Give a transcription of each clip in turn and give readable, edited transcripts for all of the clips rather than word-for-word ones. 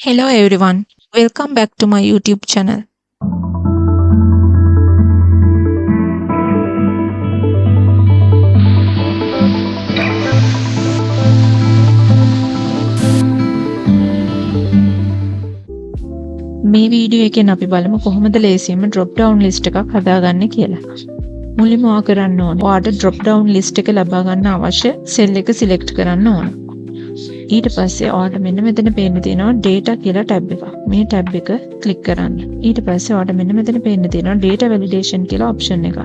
Hello everyone, welcome back to my YouTube channel. මේ video එකෙන් අපි බලමු කොහොමද ලේසියෙන්ම drop down list එකක් හදාගන්නේ කියලා. මුලින්ම ඔයා කරන්න ඕනේ ඔයාට drop down list එක ලබා ගන්න අවශ්‍ය cell එක select කරන්න ඕනේ. ඊට පස්සේ ඔයාට මෙන්න මෙතන පේන්න තියෙනවා data කියලා tab එකක්. මේ tab එක click කරන්න. ඊට පස්සේ ඔයාට මෙන්න මෙතන පේන්න තියෙනවා data validation කියලා option එකක්.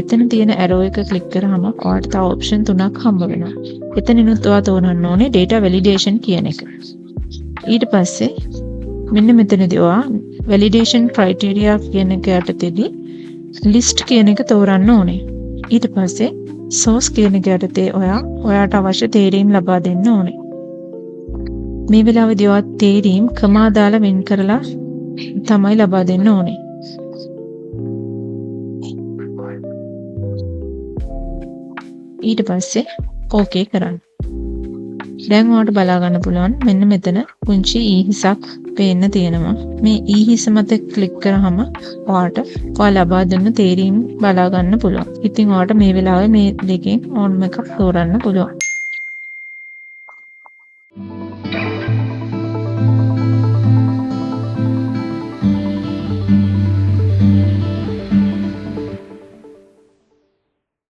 එතන තියෙන arrow එක click කරාම ඔයාට තව option තුනක් හම්බ වෙනවා. එතනිනුත් ඔයා තෝරන්න ඕනේ data validation කියන එක. ඊට පස්සේ මෙන්න මෙතනදී ඔයා validation criteria කියන එක යටතේදී list කියන එක තෝරන්න ඕනේ. ඊට පස්සේ source කියන එක යටතේ ඔයාට අවශ්‍ය තේරීම් ලබා දෙන්න ඕනේ. මේ වෙලාවේදී ඔයා තේරීම් කමා දාලා වෙන් කරලා තමයි ලබා දෙන්න ඕනේ. ඊට පස්සේ okay කරන්න. දැන් ඔයාලට බලා ගන්න පුළුවන් මෙන්න මෙතන පුංචි ඊහිසක් පේන්න තියෙනවා. මේ ඊහිස මත ක්ලික් කරාම ඔයාලා ලබා දුන්න තේරීම් බලා ගන්න පුළුවන්. ඉතින් ඔයාලට මේ වෙලාවේ මේ දෙකෙන් ඕනම එකක් තෝරන්න පුළුවන්.